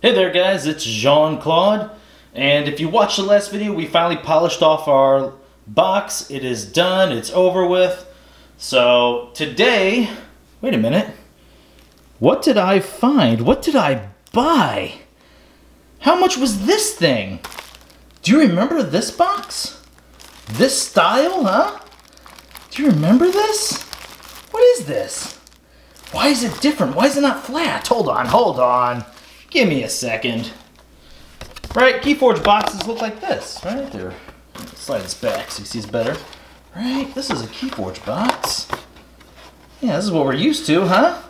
Hey there guys, it's Jean-Claude, and if you watched the last video, we finally polished off our box. It is done, it's over with. So today, wait a minute, what did I find? What did I buy? How much was this thing? Do you remember this box? This style, huh? Do you remember this? What is this? Why is it different? Why is it not flat? Hold on. Give me a second. Right, Keyforge boxes look like this, right? There. Slide this back so you see it's better. Right, this is a Keyforge box. Yeah, this is what we're used to, huh?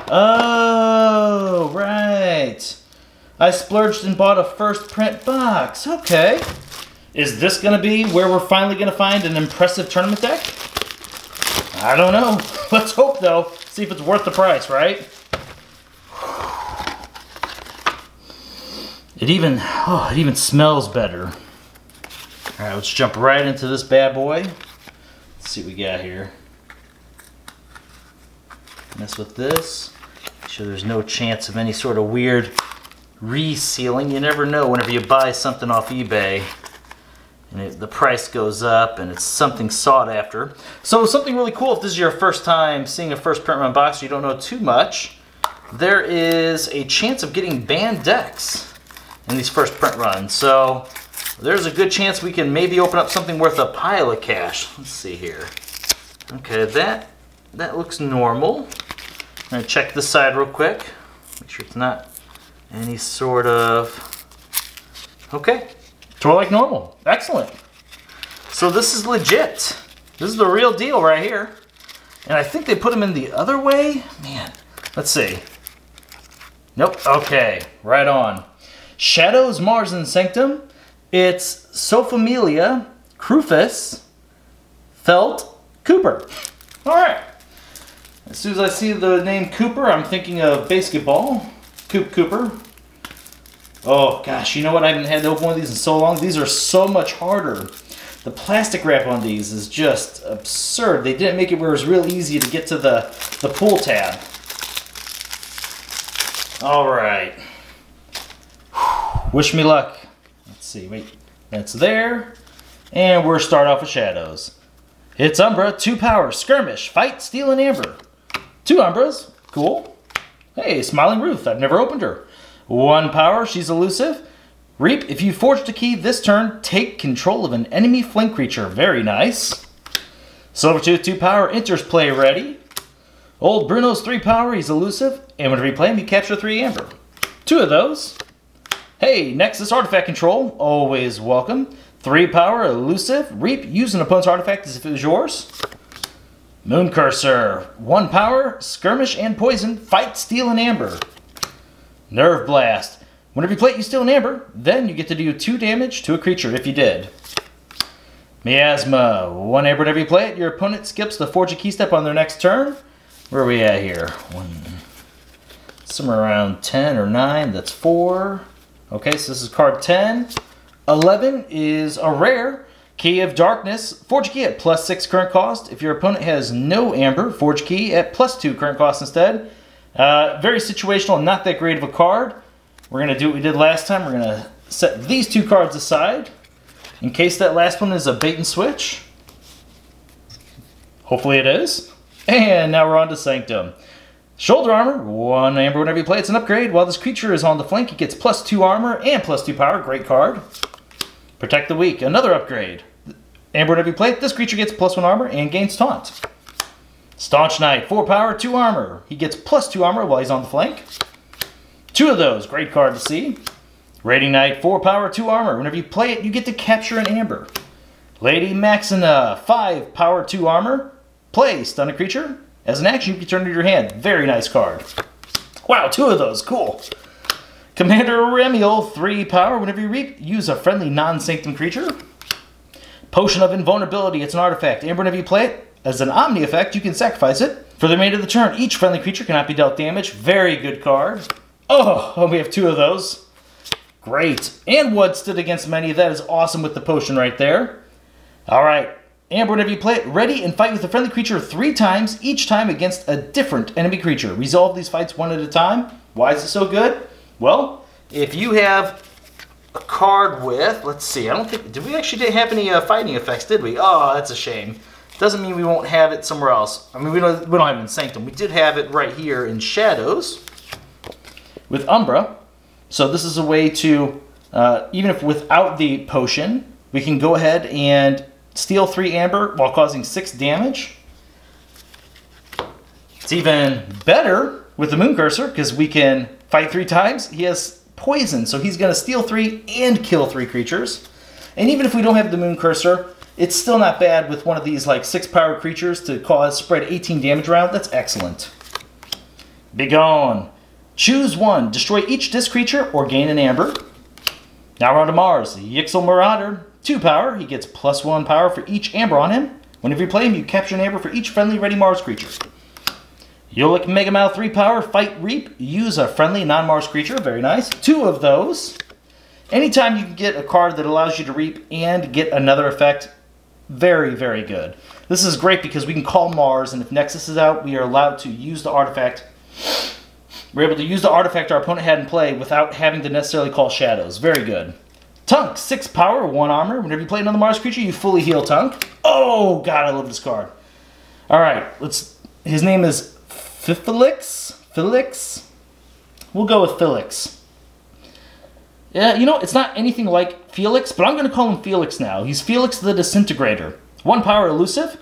Oh, right. I splurged and bought a first print box. Okay. Is this gonna be where we're finally gonna find an impressive tournament deck? I don't know. Let's hope though. See if it's worth the price, right? It even smells better. All right, let's jump right into this bad boy. Let's see what we got here. Mess with this. Make sure there's no chance of any sort of weird resealing. You never know whenever you buy something off eBay and the price goes up and it's something sought after. So something really cool, if this is your first time seeing a first print run box, you don't know too much, there is a chance of getting banned decks in these first print runs. So there's a good chance we can maybe open up something worth a pile of cash. Let's see here. Okay, that looks normal. I'm gonna check this side real quick. Make sure it's not any sort of... Okay, it's more like normal. Excellent. So this is legit. This is the real deal right here. And I think they put them in the other way. Man, let's see. Nope, okay, right on. Shadows, Mars, and Sanctum. It's Sophomelia, Crufus, Felt, Cooper. All right. As soon as I see the name Cooper, I'm thinking of basketball. Cooper. Oh gosh, you know what? I haven't had to open one of these in so long. These are so much harder. The plastic wrap on these is just absurd. They didn't make it where it was real easy to get to the pull tab. All right. Wish me luck. Let's see, wait, that's there. And we're start off with Shadows. It's Umbra, 2 power, Skirmish, Fight, Steel, and Amber. 2 Umbras, cool. Hey, Smiling Ruth, I've never opened her. 1 power, she's elusive. Reap, if you forged a key this turn, take control of an enemy flank creature. Very nice. Silvertooth, 2 power, enters play ready. Old Bruno's 3 power, he's elusive. And whenever you play him, you capture 3 Amber. 2 of those. Hey, Nexus Artifact Control, always welcome. 3 power, elusive. Reap, use an opponent's artifact as if it was yours. Moon Cursor, 1 power, Skirmish and Poison, Fight, Steel, and Amber. Nerve Blast. Whenever you play it, you steal an Amber, then you get to do 2 damage to a creature if you did. Miasma, 1 Amber whenever you play it, your opponent skips the Forge a Key step on their next turn. Where are we at here? Somewhere around 10 or 9, that's 4. Okay, so this is card 10. 11 is a rare. Key of Darkness. Forge Key at +6 current cost. If your opponent has no Amber, Forge Key at +2 current cost instead. Very situational, not that great of a card. We're going to do what we did last time. We're going to set these 2 cards aside in case that last one is a bait and switch. Hopefully it is. And now we're on to Sanctum. Shoulder Armor, 1 Amber whenever you play. It's an upgrade. While this creature is on the flank, it gets +2 armor and +2 power. Great card. Protect the Weak, another upgrade. Amber whenever you play it, this creature gets +1 armor and gains Taunt. Staunch Knight, 4 power, 2 armor. He gets +2 armor while he's on the flank. 2 of those, great card to see. Raiding Knight, 4 power, 2 armor. Whenever you play it, you get to capture an Amber. Lady Maxina, 5 power, 2 armor. Play, stun a creature. As an action, you can turn it to your hand. Very nice card. Wow, 2 of those. Cool. Commander Remiel, 3 power. Whenever you reap, use a friendly non-sanctum creature. Potion of Invulnerability. It's an artifact. Amber, whenever you play it, as an Omni effect, you can sacrifice it. For the remainder of the turn, each friendly creature cannot be dealt damage. Very good card. Oh, we have 2 of those. Great. And Woodstood against many. That is awesome with the potion right there. All right. Amber, whenever you play it, ready and fight with a friendly creature 3 times, each time against a different enemy creature. Resolve these fights 1 at a time. Why is it so good? Well, if you have a card with, let's see, I don't think, did we actually have any fighting effects, did we? Oh, that's a shame. Doesn't mean we won't have it somewhere else. I mean, we don't have it in Sanctum. We did have it right here in Shadows with Umbra. So this is a way to, even if without the potion, we can go ahead and steal 3 amber while causing 6 damage. It's even better with the Moon Cursor because we can fight 3 times. He has poison, so he's going to steal 3 and kill 3 creatures. And even if we don't have the Moon Cursor, it's still not bad with one of these like 6 power creatures to spread 18 damage around. That's excellent. Be gone. Choose one. Destroy each disc creature or gain an amber. Now we're on to Mars. Yixel Marauder. 2 power. He gets +1 power for each amber on him. Whenever you play him, you capture an amber for each friendly ready Mars creature. Yolik Megamouth 3 power. Fight Reap. Use a friendly non-Mars creature. Very nice. 2 of those. Anytime you can get a card that allows you to reap and get another effect, very, very good. This is great because we can call Mars, and if Nexus is out, we are allowed to use the artifact. We're able to use the artifact our opponent had in play without having to necessarily call Shadows. Very good. Tunk, 6 power, 1 armor. Whenever you play another Mars creature, you fully heal Tunk. Oh, God, I love this card. All right, his name is Felix? We'll go with Felix. Yeah, you know, it's not anything like Felix, but I'm going to call him Felix now. He's Felix the Disintegrator. 1 power elusive.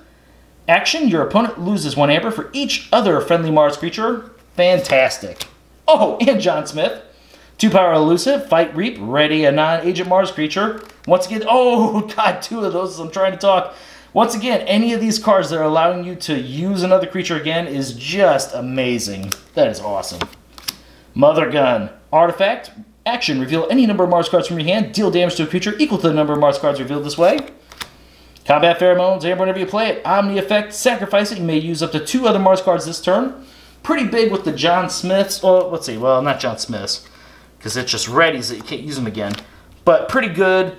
Action, your opponent loses 1 amber for each other friendly Mars creature. Fantastic. Oh, and John Smith. 2 power elusive. Fight Reap. Ready a non-agent Mars creature. Once again, oh, God, 2 of those as I'm trying to talk. Once again, any of these cards that are allowing you to use another creature again is just amazing. That is awesome. Mother Gun. Artifact. Action, reveal any number of Mars cards from your hand. Deal damage to a creature equal to the number of Mars cards revealed this way. Combat Pheromones, amber whenever you play it. Omni effect, sacrifice it. You may use up to 2 other Mars cards this turn. Pretty big with the John Smiths. Oh, let's see. Well, not John Smiths, because it's just readies that you can't use them again. But pretty good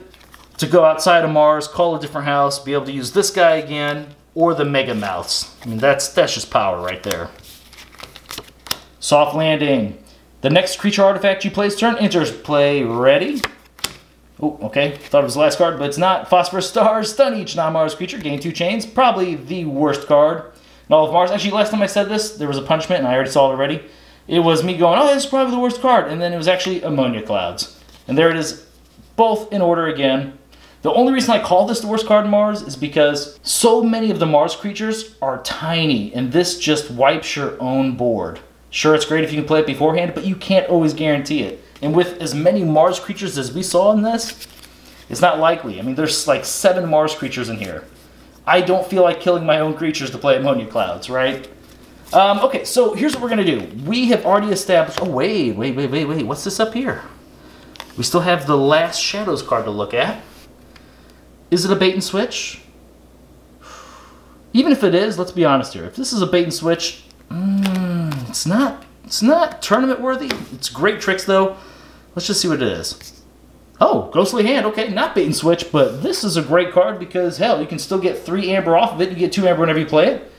to go outside of Mars, call a different house, be able to use this guy again, or the Mega Mouths. I mean, that's just power right there. Soft Landing. The next creature artifact you play this turn enters play ready. Oh, okay. Thought it was the last card, but it's not. Phosphorus Stars. Stun each non-Mars creature. Gain 2 chains. Probably the worst card in all of Mars. Actually, last time I said this, there was a punishment, and I already saw it already. It was me going, oh, this is probably the worst card. And then it was actually Ammonia Clouds. And there it is, both in order again. The only reason I call this the worst card in Mars is because so many of the Mars creatures are tiny, and this just wipes your own board. Sure, it's great if you can play it beforehand, but you can't always guarantee it. And with as many Mars creatures as we saw in this, it's not likely. I mean, there's like 7 Mars creatures in here. I don't feel like killing my own creatures to play Ammonia Clouds, right? Okay, so here's what we're going to do. We have already established... Oh, wait. What's this up here? We still have the last Shadows card to look at. Is it a bait and switch? Even if it is, let's be honest here. If this is a bait and switch... It's not tournament worthy. It's great tricks though. Let's just see what it is. Oh, Ghostly Hand. Okay, not bait and switch, but this is a great card because hell, you can still get 3 amber off of it. You get 2 amber whenever you play it.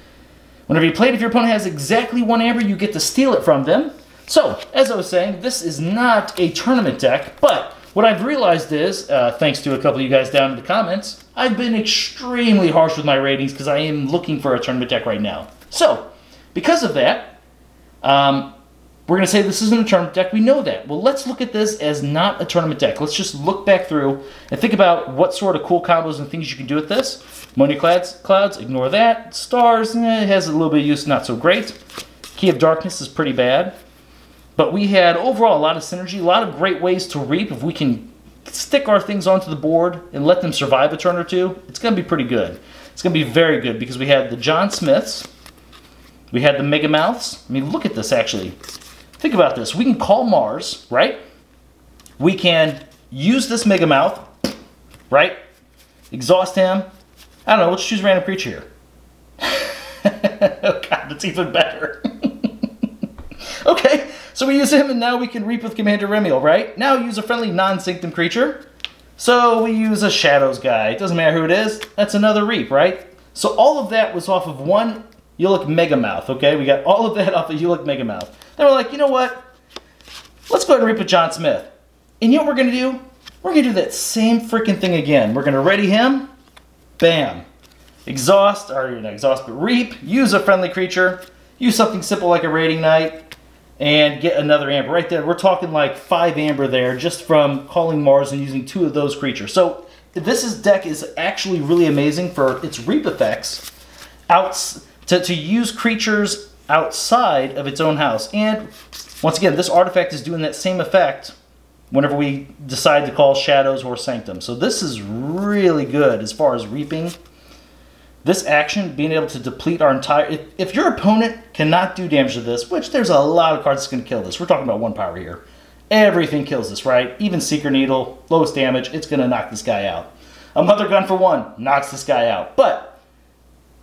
Whenever you play it, if your opponent has exactly 1 amber, you get to steal it from them. So, as I was saying, this is not a tournament deck, but what I've realized is, thanks to a couple of you guys down in the comments, I've been extremely harsh with my ratings because I am looking for a tournament deck right now. So, because of that, we're going to say this isn't a tournament deck. We know that. Well, let's look at this as not a tournament deck. Let's just look back through and think about what sort of cool combos and things you can do with this. Ammonia Clouds, ignore that. Stars, it has a little bit of use, not so great. Key of Darkness is pretty bad. But we had overall a lot of synergy, a lot of great ways to reap. If we can stick our things onto the board and let them survive a turn or two, it's going to be pretty good. It's going to be very good because we had the John Smiths. We had the Mega Mouths. I mean, look at this, actually. Think about this. We can call Mars, right? We can use this Mega Mouth, right? Exhaust him. I don't know. Let's choose a random creature here. Oh, God, that's even better. Okay, so we use him, and now we can reap with Commander Remiel, right? Now use a friendly non-Sanctum creature. So we use a Shadows guy. It doesn't matter who it is. That's another reap, right? So all of that was off of one Yolik Mega Mouth, okay? We got all of that off of Yolik Mega Mouth. Then we're like, you know what? Let's go ahead and reap with John Smith. And you know what we're gonna do? We're gonna do that same freaking thing again. We're gonna ready him, bam. Exhaust, or not exhaust, but reap, use a friendly creature, use something simple like a raiding knight, and get another amber. Right there, we're talking like 5 amber there just from calling Mars and using 2 of those creatures. So this deck is actually really amazing for its reap effects to use creatures outside of its own house. And once again, this artifact is doing that same effect whenever we decide to call Shadows or Sanctum. So this is really good as far as reaping. This action, being able to deplete our entire... If your opponent cannot do damage to this, which there's a lot of cards that's going to kill this. We're talking about 1 power here. Everything kills this, right? Even Seeker Needle, lowest damage, it's going to knock this guy out. A Mother Gun for 1 knocks this guy out. But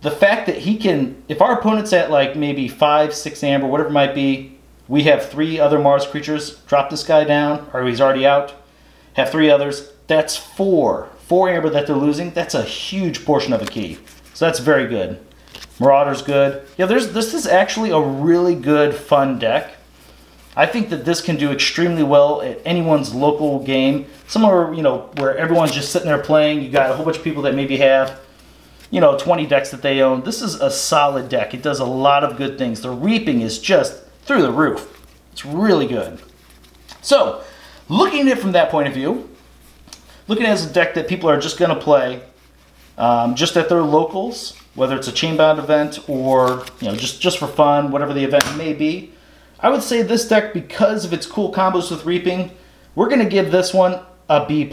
the fact that he can... If our opponent's at like maybe 5, 6 amber, whatever it might be, we have 3 other Mars creatures, drop this guy down, or he's already out, have 3 others, that's 4. 4 amber that they're losing, that's a huge portion of a key. So that's very good. Marauder's good. Yeah, this is actually a really good, fun deck. I think that this can do extremely well at anyone's local game. Somewhere, you know, where everyone's just sitting there playing. You got a whole bunch of people that maybe have, you know, 20 decks that they own. This is a solid deck. It does a lot of good things. The reaping is just through the roof. It's really good. So, looking at it from that point of view, looking at it as a deck that people are just going to play just at their locals, whether it's a chain-bound event or, you know, just for fun, whatever the event may be, I would say this deck, because of its cool combos with reaping, we're going to give this one a B+.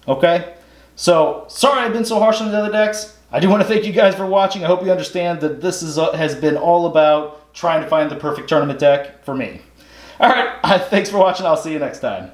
Okay? So, sorry I've been so harsh on the other decks. I do want to thank you guys for watching. I hope you understand that this has been all about trying to find the perfect tournament deck for me. Alright, thanks for watching. I'll see you next time.